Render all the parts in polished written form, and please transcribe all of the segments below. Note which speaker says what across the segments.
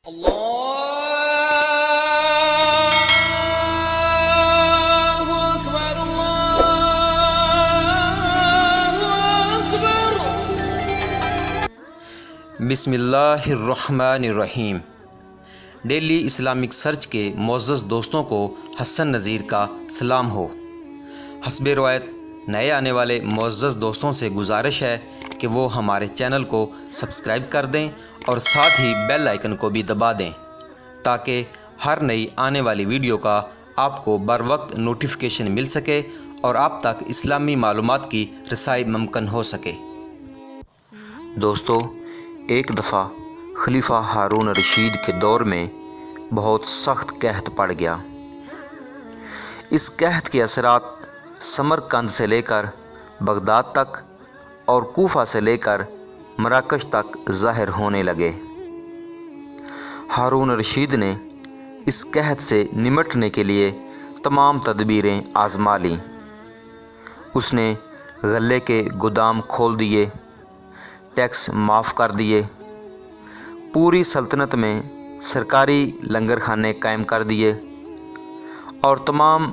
Speaker 1: الله أكبر الله أكبر
Speaker 2: بسم اللہ الرحمن الرحیم۔ ڈیلی اسلامک سرچ کے معزز دوستوں کو حسن نذیر کا سلام ہو۔ حسب روایت نئے آنے والے معزز دوستوں سے گزارش ہے کہ وہ ہمارے چینل کو سبسکرائب کر دیں اور ساتھ ہی بیل آئیکن کو بھی دبا دیں تاکہ ہر نئی آنے والی ویڈیو کا آپ کو بر وقت نوٹیفیکیشن مل سکے اور آپ تک اسلامی معلومات کی رسائی ممکن ہو سکے۔ دوستو، ایک دفعہ خلیفہ ہارون رشید کے دور میں بہت سخت قحط پڑ گیا۔ اس قحط کے اثرات سمرقند سے لے کر بغداد تک اور کوفہ سے لے کر مراکش تک ظاہر ہونے لگے۔ ہارون رشید نے اس قحط سے نمٹنے کے لیے تمام تدبیریں آزما لیں۔ اس نے غلے کے گودام کھول دیے، ٹیکس معاف کر دیے، پوری سلطنت میں سرکاری لنگر خانے قائم کر دیے اور تمام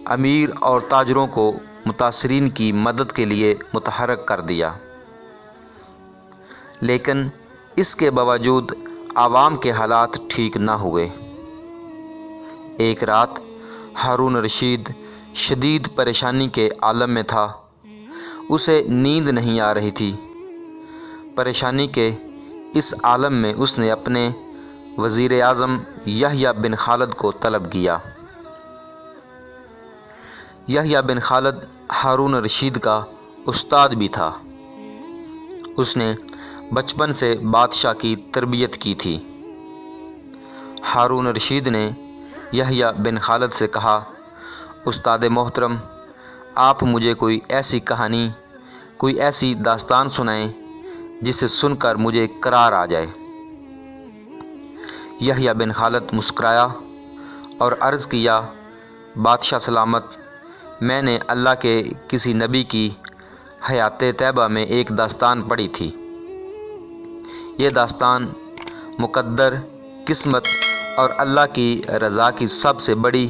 Speaker 2: امیر اور تاجروں کو متاثرین کی مدد کے لیے متحرک کر دیا۔ لیکن اس کے باوجود عوام کے حالات ٹھیک نہ ہوئے۔ ایک رات ہارون رشید شدید پریشانی کے عالم میں تھا۔ اسے نیند نہیں آ رہی تھی۔ پریشانی کے اس عالم میں اس نے اپنے وزیر اعظم یحییٰ بن خالد کو طلب کیا۔ یحییٰ بن خالد ہارون رشید کا استاد بھی تھا۔ اس نے بچپن سے بادشاہ کی تربیت کی تھی۔ ہارون رشید نے یحییٰ بن خالد سے کہا، استاد محترم، آپ مجھے کوئی ایسی کہانی، کوئی ایسی داستان سنائیں جسے سن کر مجھے قرار آ جائے۔ یحییٰ بن خالد مسکرایا اور عرض کیا، بادشاہ سلامت، میں نے اللہ کے کسی نبی کی حیات طیبہ میں ایک داستان پڑھی تھی۔ یہ داستان مقدر، قسمت اور اللہ کی رضا کی سب سے بڑی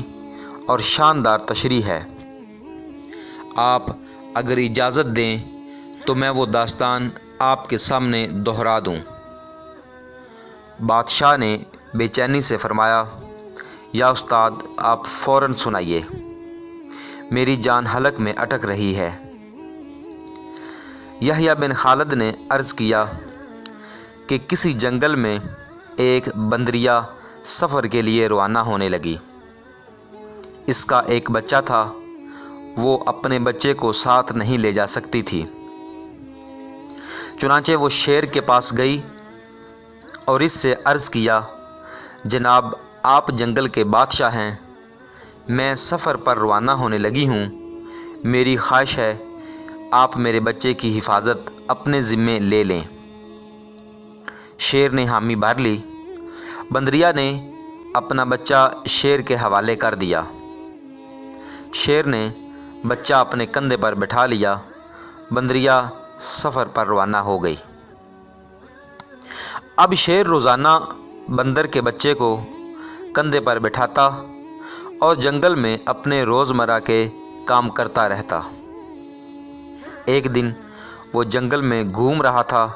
Speaker 2: اور شاندار تشریح ہے۔ آپ اگر اجازت دیں تو میں وہ داستان آپ کے سامنے دہرا دوں۔ بادشاہ نے بے چینی سے فرمایا، یا استاد، آپ فوراً سنائیے، میری جان حلق میں اٹک رہی ہے۔ یحییٰ بن خالد نے عرض کیا کہ کسی جنگل میں ایک بندریا سفر کے لیے روانہ ہونے لگی۔ اس کا ایک بچہ تھا، وہ اپنے بچے کو ساتھ نہیں لے جا سکتی تھی۔ چنانچہ وہ شیر کے پاس گئی اور اس سے عرض کیا، جناب، آپ جنگل کے بادشاہ ہیں، میں سفر پر روانہ ہونے لگی ہوں، میری خواہش ہے آپ میرے بچے کی حفاظت اپنے ذمے لے لیں۔ شیر نے حامی بھر لی۔ بندریا نے اپنا بچہ شیر کے حوالے کر دیا۔ شیر نے بچہ اپنے کندھے پر بٹھا لیا۔ بندریا سفر پر روانہ ہو گئی۔ اب شیر روزانہ بندر کے بچے کو کندھے پر بٹھاتا اور جنگل میں اپنے روزمرہ کے کام کرتا رہتا۔ ایک دن وہ جنگل میں گھوم رہا تھا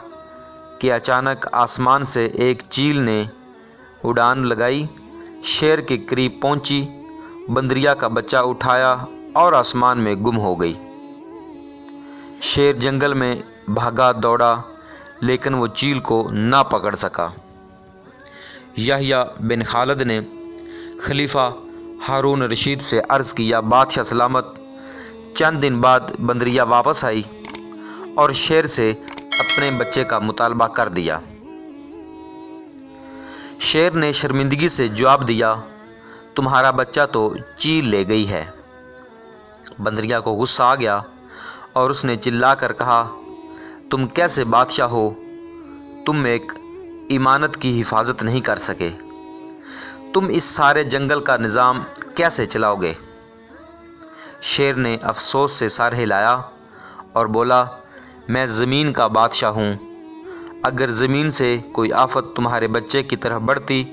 Speaker 2: کہ اچانک آسمان سے ایک چیل نے اڑان لگائی، شیر کے قریب پہنچی، بندریا کا بچہ اٹھایا اور آسمان میں گم ہو گئی۔ شیر جنگل میں بھاگا دوڑا لیکن وہ چیل کو نہ پکڑ سکا۔ یحییٰ بن خالد نے خلیفہ ہارون رشید سے عرض کیا، بادشاہ سلامت، چند دن بعد بندریا واپس آئی اور شیر سے اپنے بچے کا مطالبہ کر دیا۔ شیر نے شرمندگی سے جواب دیا، تمہارا بچہ تو چیل لے گئی ہے۔ بندریا کو غصہ آ گیا اور اس نے چلا کر کہا، تم کیسے بادشاہ ہو؟ تم ایک امانت کی حفاظت نہیں کر سکے، تم اس سارے جنگل کا نظام کیسے چلاؤ گے؟ شیر نے افسوس سے سر ہلایا اور بولا، میں زمین کا بادشاہ ہوں، اگر زمین سے کوئی آفت تمہارے بچے کی طرف بڑھتی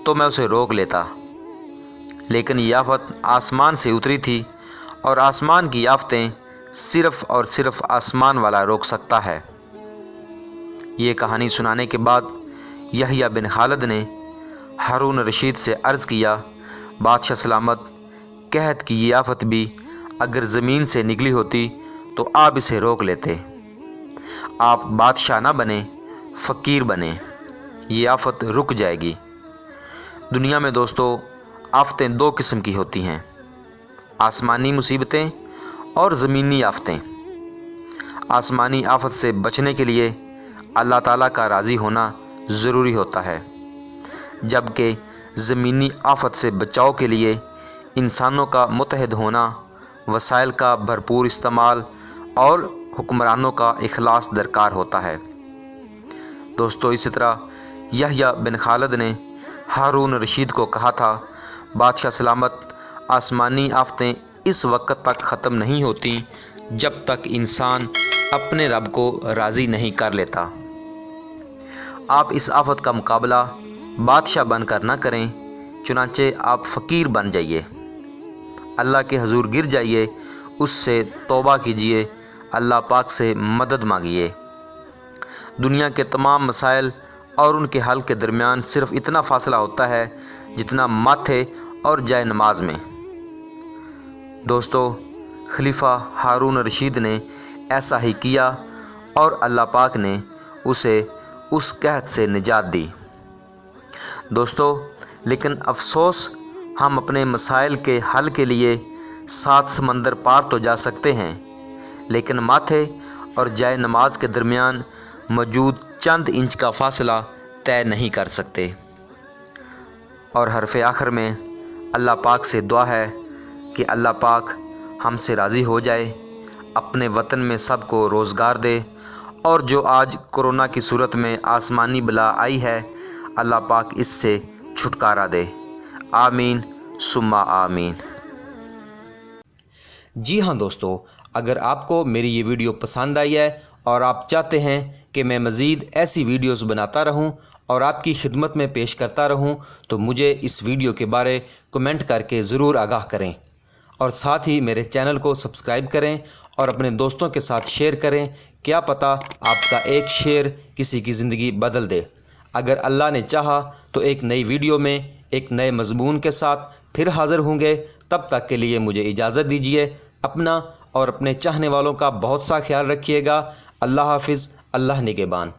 Speaker 2: تو میں اسے روک لیتا، لیکن یہ آفت آسمان سے اتری تھی اور آسمان کی آفتیں صرف اور صرف آسمان والا روک سکتا ہے۔ یہ کہانی سنانے کے بعد یحییٰ بن خالد نے ہارون رشید سے عرض کیا، بادشاہ سلامت، قحط کی یہ آفت بھی اگر زمین سے نکلی ہوتی تو آپ اسے روک لیتے۔ آپ بادشاہ نہ بنیں، فقیر بنیں، یہ آفت رک جائے گی۔ دنیا میں دوستو آفتیں دو قسم کی ہوتی ہیں، آسمانی مصیبتیں اور زمینی آفتیں۔ آسمانی آفت سے بچنے کے لیے اللہ تعالیٰ کا راضی ہونا ضروری ہوتا ہے، جبکہ زمینی آفت سے بچاؤ کے لیے انسانوں کا متحد ہونا، وسائل کا بھرپور استعمال اور حکمرانوں کا اخلاص درکار ہوتا ہے۔ دوستو اسی طرح یحییٰ بن خالد نے ہارون رشید کو کہا تھا، بادشاہ سلامت، آسمانی آفتیں اس وقت تک ختم نہیں ہوتی جب تک انسان اپنے رب کو راضی نہیں کر لیتا۔ آپ اس آفت کا مقابلہ بادشاہ بن کر نہ کریں، چنانچہ آپ فقیر بن جائیے، اللہ کے حضور گر جائیے، اس سے توبہ کیجیے، اللہ پاک سے مدد مانگیے۔ دنیا کے تمام مسائل اور ان کے حل کے درمیان صرف اتنا فاصلہ ہوتا ہے جتنا ماتھے اور جائے نماز میں۔ دوستو خلیفہ ہارون رشید نے ایسا ہی کیا اور اللہ پاک نے اسے اس قحط سے نجات دی۔ دوستو لیکن افسوس، ہم اپنے مسائل کے حل کے لیے 7 سمندر پار تو جا سکتے ہیں، لیکن ماتھے اور جائے نماز کے درمیان موجود چند انچ کا فاصلہ طے نہیں کر سکتے۔ اور حرف آخر میں اللہ پاک سے دعا ہے کہ اللہ پاک ہم سے راضی ہو جائے، اپنے وطن میں سب کو روزگار دے، اور جو آج کورونا کی صورت میں آسمانی بلا آئی ہے، اللہ پاک اس سے چھٹکارا دے۔ آمین ثم آمین۔ جی ہاں دوستو، اگر آپ کو میری یہ ویڈیو پسند آئی ہے اور آپ چاہتے ہیں کہ میں مزید ایسی ویڈیوز بناتا رہوں اور آپ کی خدمت میں پیش کرتا رہوں تو مجھے اس ویڈیو کے بارے کمنٹ کر کے ضرور آگاہ کریں، اور ساتھ ہی میرے چینل کو سبسکرائب کریں اور اپنے دوستوں کے ساتھ شیئر کریں۔ کیا پتہ آپ کا ایک شیئر کسی کی زندگی بدل دے۔ اگر اللہ نے چاہا تو ایک نئی ویڈیو میں ایک نئے مضمون کے ساتھ پھر حاضر ہوں گے۔ تب تک کے لیے مجھے اجازت دیجیے۔ اپنا اور اپنے چاہنے والوں کا بہت سا خیال رکھیے گا۔ اللہ حافظ، اللہ نگہبان۔